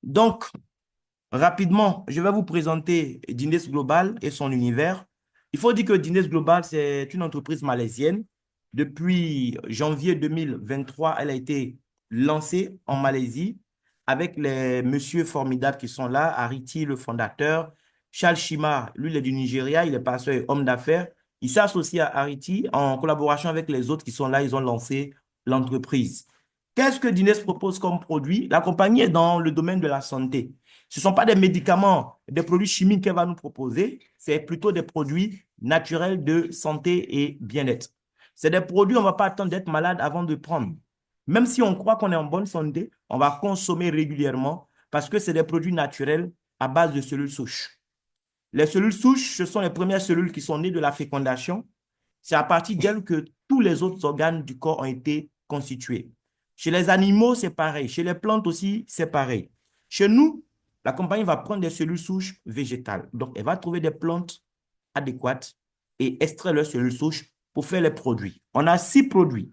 Donc, rapidement, je vais vous présenter Dines Global et son univers. Il faut dire que Dines Global, c'est une entreprise malaisienne. Depuis janvier 2023, elle a été lancée en Malaisie avec les messieurs formidables qui sont là, Ariti, le fondateur, Charles Shima, lui, il est du Nigeria, il est passeur et homme d'affaires. Il s'est associé à Ariti en collaboration avec les autres qui sont là, ils ont lancé l'entreprise. Qu'est-ce que Dines propose comme produit? La compagnie est dans le domaine de la santé. Ce ne sont pas des médicaments, des produits chimiques qu'elle va nous proposer, c'est plutôt des produits naturels de santé et bien-être. C'est des produits, on ne va pas attendre d'être malade avant de prendre. Même si on croit qu'on est en bonne santé, on va consommer régulièrement parce que c'est des produits naturels à base de cellules souches. Les cellules souches, ce sont les premières cellules qui sont nées de la fécondation. C'est à partir d'elles que tous les autres organes du corps ont été constitués. Chez les animaux, c'est pareil. Chez les plantes aussi, c'est pareil. Chez nous, la compagnie va prendre des cellules souches végétales. Donc, elle va trouver des plantes adéquates et extraire leurs cellules souches pour faire les produits. On a 6 produits.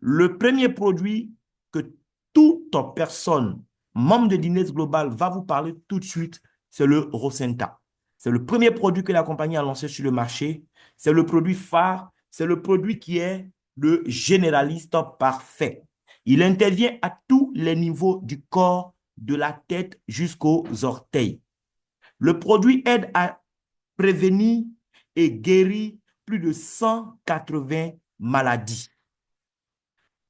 Le premier produit que toute personne, membre de Dines Global, va vous parler tout de suite, c'est le Rosenta. C'est le premier produit que la compagnie a lancé sur le marché. C'est le produit phare. C'est le produit qui est le généraliste parfait. Il intervient à tous les niveaux du corps, de la tête jusqu'aux orteils. Le produit aide à prévenir et guérir plus de 180 maladies.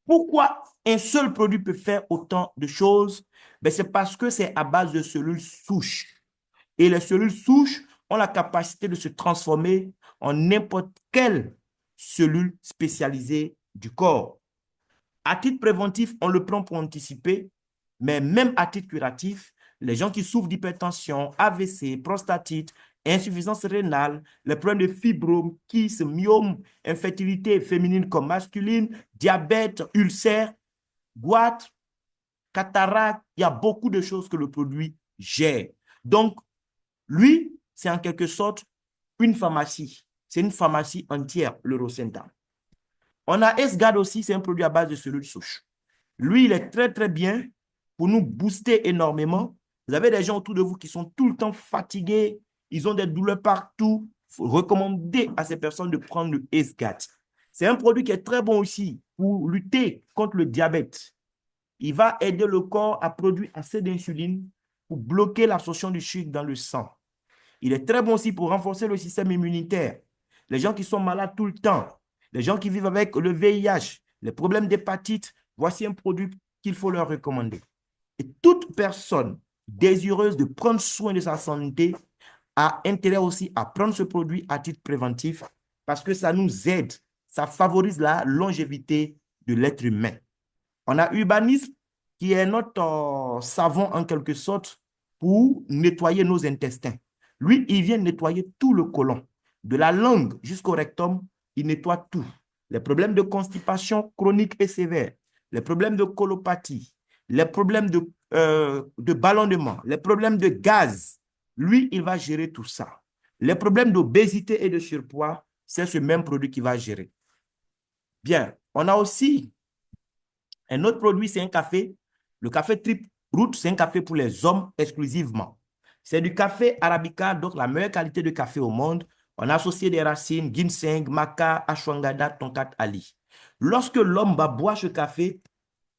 Pourquoi un seul produit peut faire autant de choses? Ben, c'est parce que c'est à base de cellules souches. Et les cellules souches ont la capacité de se transformer en n'importe quelle cellule spécialisée du corps. À titre préventif, on le prend pour anticiper, mais même à titre curatif, les gens qui souffrent d'hypertension, AVC, prostatite, insuffisance rénale, les problèmes de fibrome, kyste, myome, infertilité féminine comme masculine, diabète, ulcère, goitre, cataracte, il y a beaucoup de choses que le produit gère. Donc, lui, c'est en quelque sorte une pharmacie. C'est une pharmacie entière, l'Eurocenta. On a S-Guard aussi, c'est un produit à base de cellules souches. Lui, il est très, très bien pour nous booster énormément. Vous avez des gens autour de vous qui sont tout le temps fatigués, ils ont des douleurs partout. Il faut recommander à ces personnes de prendre le S-Guard. C'est un produit qui est très bon aussi pour lutter contre le diabète. Il va aider le corps à produire assez d'insuline pour bloquer l'absorption du sucre dans le sang. Il est très bon aussi pour renforcer le système immunitaire. Les gens qui sont malades tout le temps, les gens qui vivent avec le VIH, les problèmes d'hépatite, voici un produit qu'il faut leur recommander. Et toute personne désireuse de prendre soin de sa santé a intérêt aussi à prendre ce produit à titre préventif parce que ça nous aide, ça favorise la longévité de l'être humain. On a Urbanisme qui est notre savon en quelque sorte pour nettoyer nos intestins. Lui, il vient nettoyer tout le côlon, de la langue jusqu'au rectum, il nettoie tout. Les problèmes de constipation chronique et sévère, les problèmes de colopathie, les problèmes de ballonnement, les problèmes de gaz, lui, il va gérer tout ça. Les problèmes d'obésité et de surpoids, c'est ce même produit qui va gérer. Bien, on a aussi un autre produit, c'est un café. Le café Trip Root, c'est un café pour les hommes exclusivement. C'est du café arabica, donc la meilleure qualité de café au monde. On a associé des racines, ginseng, maca, ashwagandha, tonkat, ali. Lorsque l'homme va boire ce café,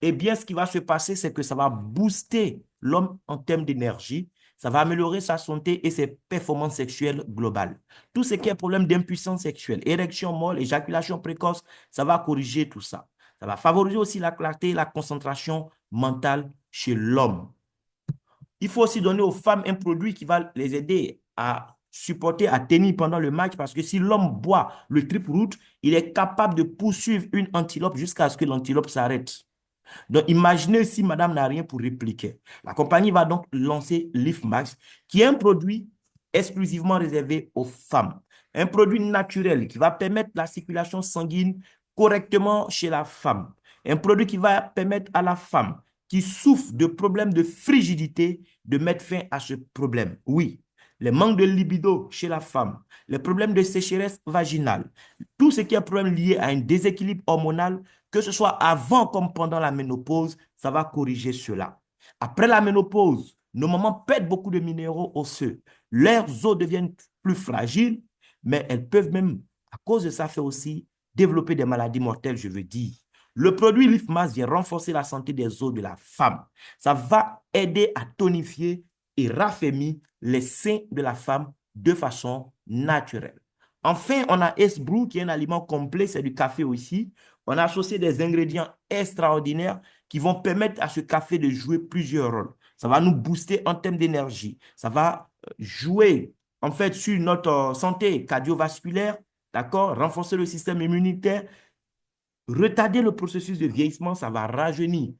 eh bien, ce qui va se passer, c'est que ça va booster l'homme en termes d'énergie. Ça va améliorer sa santé et ses performances sexuelles globales. Tout ce qui est problème d'impuissance sexuelle, érection molle, éjaculation précoce, ça va corriger tout ça. Ça va favoriser aussi la clarté et la concentration mentale chez l'homme. Il faut aussi donner aux femmes un produit qui va les aider à supporter, à tenir pendant le match, parce que si l'homme boit le Trip Root, il est capable de poursuivre une antilope jusqu'à ce que l'antilope s'arrête. Donc, imaginez si madame n'a rien pour répliquer. La compagnie va donc lancer LiftMax, qui est un produit exclusivement réservé aux femmes. Un produit naturel qui va permettre la circulation sanguine correctement chez la femme. Un produit qui va permettre à la femme qui souffre de problèmes de frigidité de mettre fin à ce problème. Oui, les manques de libido chez la femme, les problèmes de sécheresse vaginale, tout ce qui est problème lié à un déséquilibre hormonal, que ce soit avant comme pendant la ménopause, ça va corriger cela. Après la ménopause, nos mamans perdent beaucoup de minéraux osseux. Leurs os deviennent plus fragiles, mais elles peuvent même, à cause de ça, faire aussi développer des maladies mortelles, je veux dire. Le produit LifMass vient renforcer la santé des os de la femme. Ça va aider à tonifier et raffermir les seins de la femme de façon naturelle. Enfin, on a S-Brew qui est un aliment complet, c'est du café aussi. On a associé des ingrédients extraordinaires qui vont permettre à ce café de jouer plusieurs rôles. Ça va nous booster en termes d'énergie. Ça va jouer en fait sur notre santé cardiovasculaire, d'accord? Renforcer le système immunitaire, retarder le processus de vieillissement, ça va rajeunir.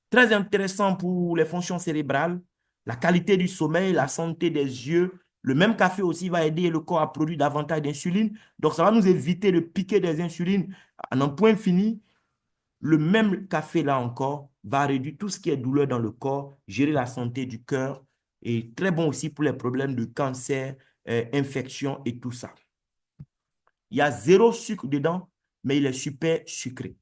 Très intéressant pour les fonctions cérébrales, la qualité du sommeil, la santé des yeux. Le même café aussi va aider le corps à produire davantage d'insuline. Donc, ça va nous éviter de piquer des insulines à un point fini. Le même café, là encore, va réduire tout ce qui est douleur dans le corps, gérer la santé du cœur et très bon aussi pour les problèmes de cancer, infection et tout ça. Il y a zéro sucre dedans, mais il est super sucré.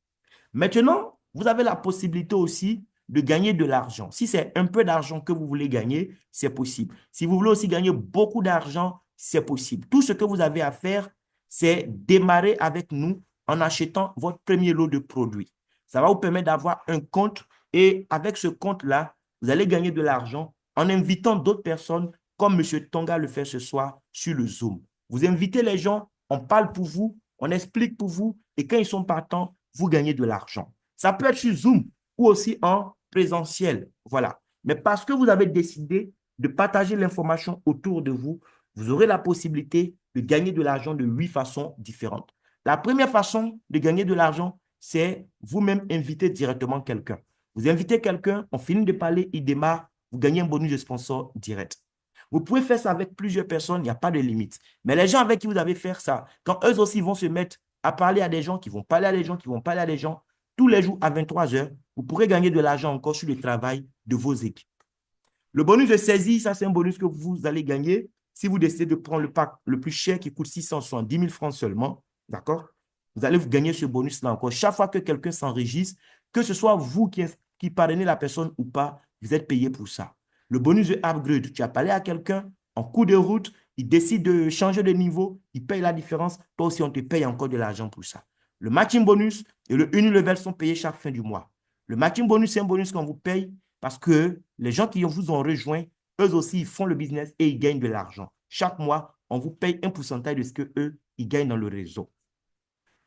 Maintenant, vous avez la possibilité aussi de gagner de l'argent. Si c'est un peu d'argent que vous voulez gagner, c'est possible. Si vous voulez aussi gagner beaucoup d'argent, c'est possible. Tout ce que vous avez à faire, c'est démarrer avec nous en achetant votre premier lot de produits. Ça va vous permettre d'avoir un compte et avec ce compte-là, vous allez gagner de l'argent en invitant d'autres personnes comme M. Tonga le fait ce soir sur le Zoom. Vous invitez les gens, on parle pour vous, on explique pour vous et quand ils sont partants, vous gagnez de l'argent. Ça peut être sur Zoom ou aussi en présentiel. Voilà. Mais parce que vous avez décidé de partager l'information autour de vous, vous aurez la possibilité de gagner de l'argent de 8 façons différentes. La première façon de gagner de l'argent, c'est vous-même inviter directement quelqu'un. Vous invitez quelqu'un, on finit de parler, il démarre, vous gagnez un bonus de sponsor direct. Vous pouvez faire ça avec plusieurs personnes, il n'y a pas de limite. Mais les gens avec qui vous avez fait ça, quand eux aussi vont se mettre à parler à des gens qui vont parler à des gens qui vont parler à des gens, tous les jours à 23 heures, vous pourrez gagner de l'argent encore sur le travail de vos équipes. Le bonus de saisie, ça c'est un bonus que vous allez gagner si vous décidez de prendre le pack le plus cher qui coûte 670 000 francs seulement, d'accord? Vous allez vous gagner ce bonus-là encore. Chaque fois que quelqu'un s'enregistre, que ce soit vous qui parrainez la personne ou pas, vous êtes payé pour ça. Le bonus de upgrade, tu as parlé à quelqu'un en cours de route, il décide de changer de niveau, il paye la différence, toi aussi on te paye encore de l'argent pour ça. Le matching bonus et le unilevel sont payés chaque fin du mois. Le matching bonus, c'est un bonus qu'on vous paye parce que les gens qui vous ont rejoint, eux aussi, ils font le business et ils gagnent de l'argent. Chaque mois, on vous paye un pourcentage de ce qu'eux, ils gagnent dans le réseau.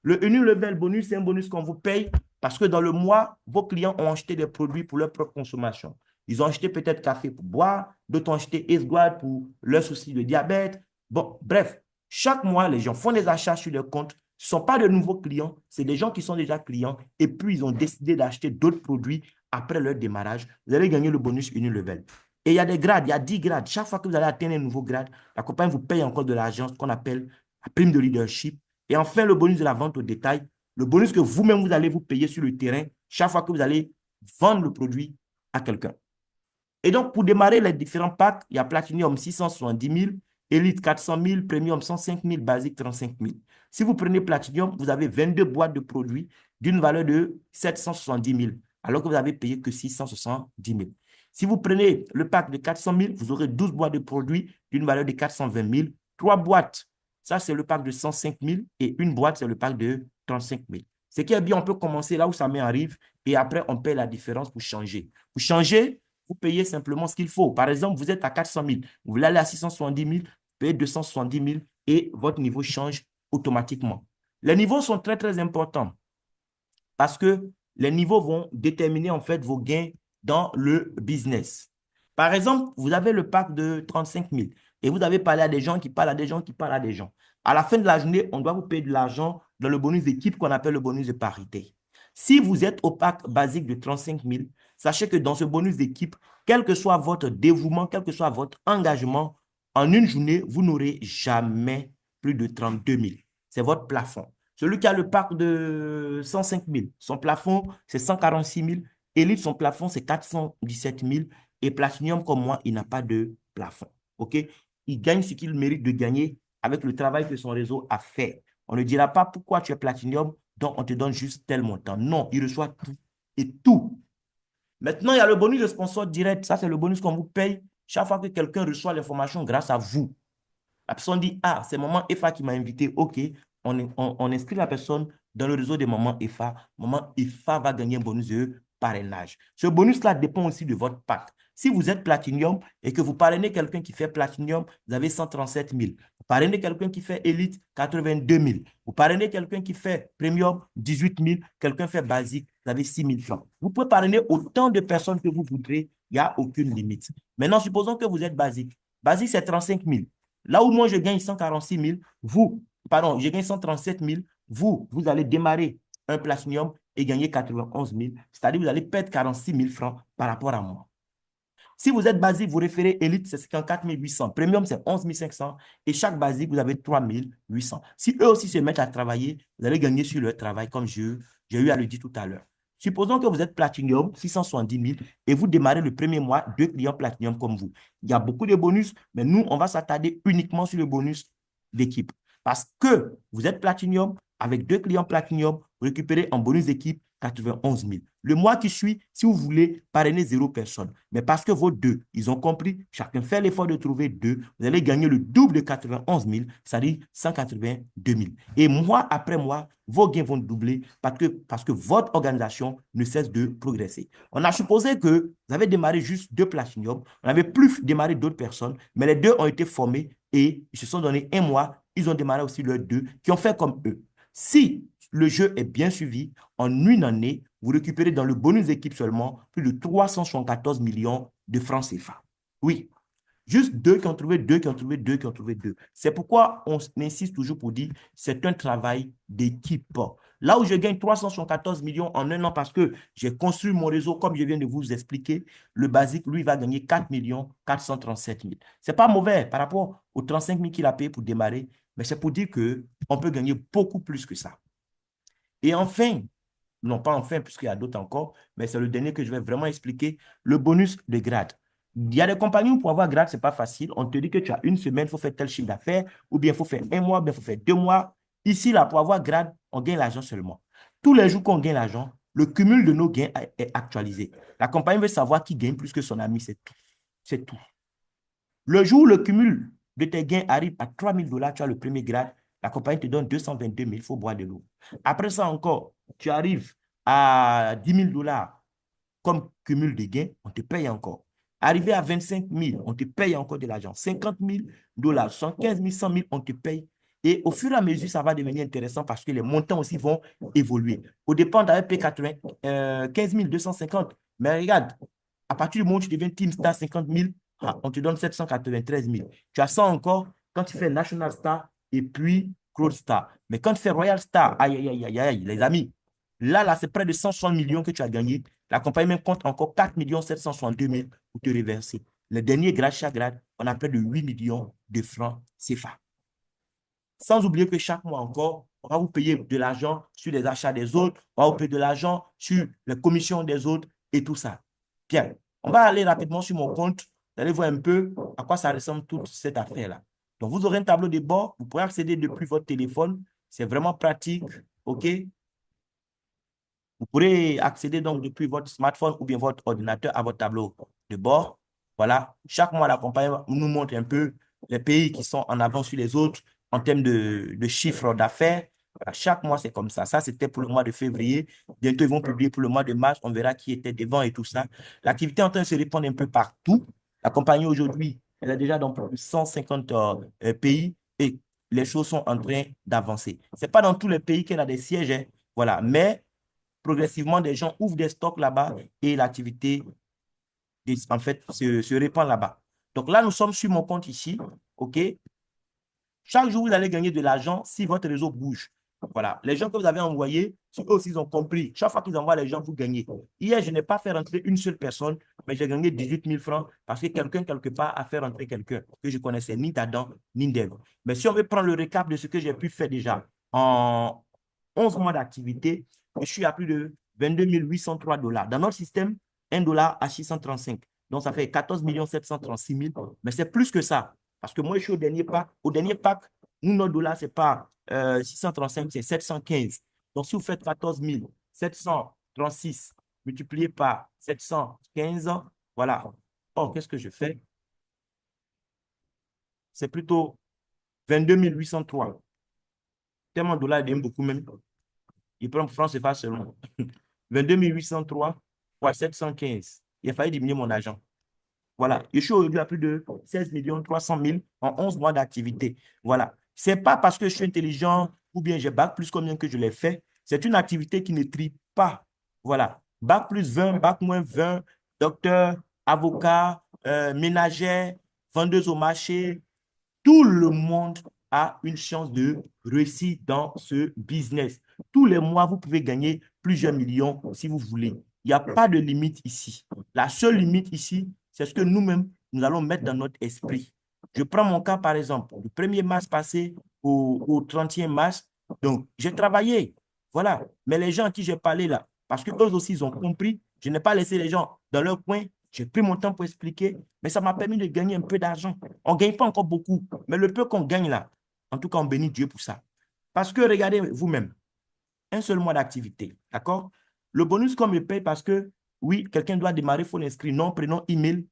Le Unilevel bonus, c'est un bonus qu'on vous paye parce que dans le mois, vos clients ont acheté des produits pour leur propre consommation. Ils ont acheté peut-être café pour boire, d'autres ont acheté Esguard pour leur souci de diabète. Bon, bref, chaque mois, les gens font des achats sur leur compte. Ce ne sont pas de nouveaux clients, c'est des gens qui sont déjà clients et puis ils ont décidé d'acheter d'autres produits après leur démarrage. Vous allez gagner le bonus Unilevel. Et il y a des grades, il y a 10 grades. Chaque fois que vous allez atteindre un nouveau grade, la compagnie vous paye encore de l'argent, ce qu'on appelle la prime de leadership. Et enfin, le bonus de la vente au détail, le bonus que vous-même, vous allez vous payer sur le terrain chaque fois que vous allez vendre le produit à quelqu'un. Et donc, pour démarrer les différents packs, il y a Platinum 670 000, Elite 400 000, Premium 105 000, Basic 35 000. Si vous prenez Platinum, vous avez 22 boîtes de produits d'une valeur de 770 000, alors que vous avez payé que 670 000. Si vous prenez le pack de 400 000, vous aurez 12 boîtes de produits d'une valeur de 420 000. 3 boîtes, ça c'est le pack de 105 000 et une boîte, c'est le pack de 35 000. Ce qui est bien, on peut commencer là où ça m'arrive et après, on paye la différence pour changer. Pour changer, vous payez simplement ce qu'il faut. Par exemple, vous êtes à 400 000, vous voulez aller à 670 000, vous payez 270 000 et votre niveau change automatiquement. Les niveaux sont très, très importants parce que les niveaux vont déterminer en fait vos gains dans le business. Par exemple, vous avez le pack de 35 000 et vous avez parlé à des gens qui parlent à des gens qui parlent à des gens. À la fin de la journée, on doit vous payer de l'argent dans le bonus d'équipe qu'on appelle le bonus de parité. Si vous êtes au pack basique de 35 000, sachez que dans ce bonus d'équipe, quel que soit votre dévouement, quel que soit votre engagement, en une journée, vous n'aurez jamais plus de 32 000. C'est votre plafond. Celui qui a le pack de 105 000, son plafond, c'est 146 000. Elite, son plafond, c'est 417 000. Et Platinum, comme moi, il n'a pas de plafond. OK? Il gagne ce qu'il mérite de gagner avec le travail que son réseau a fait. On ne dira pas pourquoi tu es Platinum, donc on te donne juste tel montant. Non, il reçoit tout et tout. Maintenant, il y a le bonus de sponsor direct. Ça, c'est le bonus qu'on vous paye Chaque fois que quelqu'un reçoit l'information grâce à vous, la personne dit, ah, c'est Maman EFA qui m'a invité. OK, on inscrit la personne dans le réseau des Maman EFA. Maman EFA va gagner un bonus de parrainage. Ce bonus-là dépend aussi de votre pack. Si vous êtes Platinum et que vous parrainez quelqu'un qui fait Platinum, vous avez 137 000. Vous parrainez quelqu'un qui fait Elite, 82 000. Vous parrainez quelqu'un qui fait Premium, 18 000. Quelqu'un fait Basique, vous avez 6 000 francs. Vous pouvez parrainer autant de personnes que vous voudrez. Il n'y a aucune limite. Maintenant, supposons que vous êtes Basique. Basique, c'est 35 000. Là où moi, je gagne 146 000, je gagne 137 000, vous allez démarrer un Platinum et gagner 91 000. C'est-à-dire que vous allez perdre 46 000 francs par rapport à moi. Si vous êtes basique, vous référez Elite, c'est 54 800. Premium, c'est 11 500. Et chaque basique, vous avez 3 800. Si eux aussi se mettent à travailler, vous allez gagner sur leur travail, comme j'ai eu à le dire tout à l'heure. Supposons que vous êtes Platinum, 670 000, et vous démarrez le premier mois, 2 clients Platinum comme vous. Il y a beaucoup de bonus, mais nous, on va s'attarder uniquement sur le bonus d'équipe. Parce que vous êtes Platinum, avec 2 clients Platinum, vous récupérez en bonus d'équipe 91 000. Le mois qui suit, si vous voulez parrainer 0 personne, mais parce que vos deux, ils ont compris, chacun fait l'effort de trouver 2, vous allez gagner le double de 91 000, c'est-à-dire 182 000. Et mois après mois, vos gains vont doubler parce que votre organisation ne cesse de progresser. On a supposé que vous avez démarré juste 2 Platinum, on n'avait plus démarré d'autres personnes, mais les 2 ont été formés et ils se sont donné un mois, ils ont démarré aussi leurs 2 qui ont fait comme eux. Si le jeu est bien suivi, en une année, vous récupérez dans le bonus d'équipe seulement plus de 374 millions de francs CFA. Oui, juste 2 qui ont trouvé 2, qui ont trouvé 2, qui ont trouvé 2. C'est pourquoi on insiste toujours pour dire c'est un travail d'équipe. Là où je gagne 374 millions en un an parce que j'ai construit mon réseau, comme je viens de vous expliquer, le basique, lui, va gagner 4 437 000. Ce n'est pas mauvais par rapport aux 35 000 qu'il a payé pour démarrer, mais c'est pour dire qu'on peut gagner beaucoup plus que ça. Et enfin, non pas enfin, puisqu'il y a d'autres encore, mais c'est le dernier que je vais vraiment expliquer, le bonus de grade. Il y a des compagnies où pour avoir grade, ce n'est pas facile. On te dit que tu as une semaine, il faut faire tel chiffre d'affaires, ou bien il faut faire un mois, ou bien il faut faire 2 mois. Ici, là, pour avoir grade, on gagne l'argent seulement. Tous les jours qu'on gagne l'argent, le cumul de nos gains est actualisé. La compagnie veut savoir qui gagne plus que son ami, c'est tout. C'est tout. Le jour où le cumul de tes gains arrive à 3 000 $, tu as le premier grade, la compagnie te donne 222 000, il faut boire de l'eau. Après ça encore, tu arrives à 10 000 $ comme cumul de gains, on te paye encore. Arrivé à 25 000, on te paye encore de l'argent. 50 000 $, 115 000, 100 000, on te paye. Et au fur et à mesure, ça va devenir intéressant parce que les montants aussi vont évoluer. Au départ, on avait payé 15 250. Mais regarde, à partir du moment où tu deviens Team Star 50 000, on te donne 793 000. Tu as ça encore quand tu fais National Star et puis Cloud Star. Mais quand tu fais Royal Star, aïe, aïe, aïe, aïe, aïe, les amis, là, c'est près de 160 millions que tu as gagné. La compagnie même compte encore 4 762 000 pour te reverser. Le dernier grade, chaque grade, on a près de 8 millions de francs CFA. Sans oublier que chaque mois encore, on va vous payer de l'argent sur les achats des autres, on va vous payer de l'argent sur les commissions des autres et tout ça. Bien, on va aller rapidement sur mon compte. Vous allez voir un peu à quoi ça ressemble toute cette affaire-là. Donc, vous aurez un tableau de bord. Vous pourrez accéder depuis votre téléphone. C'est vraiment pratique. OK? Vous pourrez accéder donc depuis votre smartphone ou bien votre ordinateur à votre tableau de bord. Voilà. Chaque mois, la compagnie nous montre un peu les pays qui sont en avance sur les autres en termes de chiffre d'affaires. Voilà. Chaque mois, c'est comme ça. Ça, c'était pour le mois de février. Bientôt, ils vont publier pour le mois de mars. On verra qui était devant et tout ça. L'activité est en train de se répandre un peu partout. La compagnie aujourd'hui, elle est déjà dans plus de 150 pays et les choses sont en train d'avancer. Ce n'est pas dans tous les pays qu'elle a des sièges, hein. Voilà. Mais progressivement, des gens ouvrent des stocks là-bas et l'activité, en fait, se répand là-bas. Donc là, nous sommes sur mon compte ici. OK? Chaque jour, vous allez gagner de l'argent si votre réseau bouge. Voilà. Les gens que vous avez envoyés, eux aussi, ils ont compris. Chaque fois qu'ils envoient les gens, vous gagnez. Hier, je n'ai pas fait rentrer une seule personne, mais j'ai gagné 18 000 francs parce que quelqu'un, quelque part, a fait rentrer quelqu'un que je connaissais ni d'Adam, ni d'Ève. Mais si on veut prendre le récap de ce que j'ai pu faire déjà en 11 mois d'activité, je suis à plus de 22 803 $. Dans notre système, 1 $ à 635. Donc, ça fait 14 736 000. Mais c'est plus que ça. Parce que moi, je suis au dernier pack. Au dernier pack, nous, notre dollar, ce n'est pas 635, c'est 715. Donc, si vous faites 14 736 multiplié par 715, voilà. Oh, qu'est-ce que je fais? c'est plutôt 22 803. Tellement dollars, il aime beaucoup même. Il prend francs CFA seulement. 22 803 fois 715. Il a fallu diminuer mon argent. Voilà. Je suis aujourd'hui à plus de 16 300 000 en 11 mois d'activité. Voilà. Ce n'est pas parce que je suis intelligent ou bien j'ai bac plus combien que je l'ai fait. C'est une activité qui ne trie pas. Voilà. Bac plus 20, bac moins 20, docteur, avocat, ménagère, vendeuse au marché, tout le monde a une chance de réussir dans ce business. Tous les mois, vous pouvez gagner plusieurs millions si vous voulez. Il n'y a pas de limite ici. La seule limite ici, c'est ce que nous-mêmes, nous allons mettre dans notre esprit. Je prends mon cas, par exemple, du 1er mars passé au 31 mars. Donc, j'ai travaillé. Voilà. Mais les gens à qui j'ai parlé là, parce qu'eux aussi, ils ont compris, je n'ai pas laissé les gens dans leur coin. J'ai pris mon temps pour expliquer, mais ça m'a permis de gagner un peu d'argent. On ne gagne pas encore beaucoup, mais le peu qu'on gagne là, en tout cas, on bénit Dieu pour ça. Parce que regardez vous-même, un seul mois d'activité, d'accord? Le bonus qu'on me paye parce que, oui, quelqu'un doit démarrer, il faut l'inscrire, nom, prénom, email.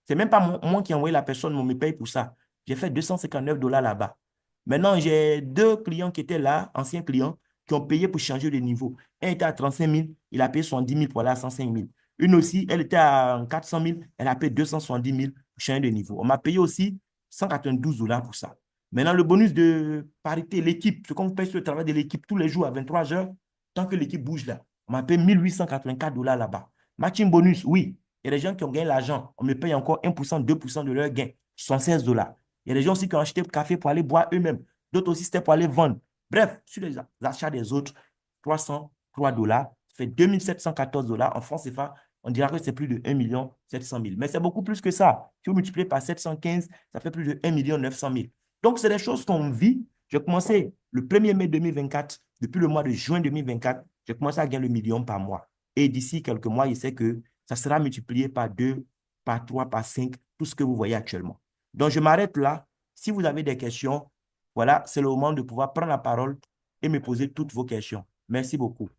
C'est même pas moi qui ai envoyé la personne, on me paye pour ça. J'ai fait 259 dollars là-bas. Maintenant, j'ai deux clients qui étaient là, anciens clients, qui ont payé pour changer de niveau. Un était à 35 000, il a payé 70 000 pour aller à 105 000. Une aussi, elle était à 400 000, elle a payé 270 000 pour changer de niveau. On m'a payé aussi 192 dollars pour ça. Maintenant, le bonus de parité, l'équipe, ce qu'on paye sur le travail de l'équipe tous les jours à 23 heures, tant que l'équipe bouge là, on m'a payé 1884 dollars là-bas. Matching bonus, oui. Il y a des gens qui ont gagné l'argent. On me paye encore 1%, 2% de leur gain, 16 dollars. Il y a des gens aussi qui ont acheté le café pour aller boire eux-mêmes. D'autres aussi, c'était pour aller vendre. Bref, sur les achats des autres, 303 dollars, ça fait 2714 dollars. En France CFA, on dira que c'est plus de 1 700 000. Mais c'est beaucoup plus que ça. Si vous multipliez par 715, ça fait plus de 1 900 000. Donc, c'est des choses qu'on vit. J'ai commencé le 1er mai 2024. Depuis le mois de juin 2024, j'ai commencé à gagner le million par mois. Et d'ici quelques mois, je sais que ça sera multiplié par 2, par 3, par 5, tout ce que vous voyez actuellement. Donc, je m'arrête là. Si vous avez des questions, voilà, c'est le moment de pouvoir prendre la parole et me poser toutes vos questions. Merci beaucoup.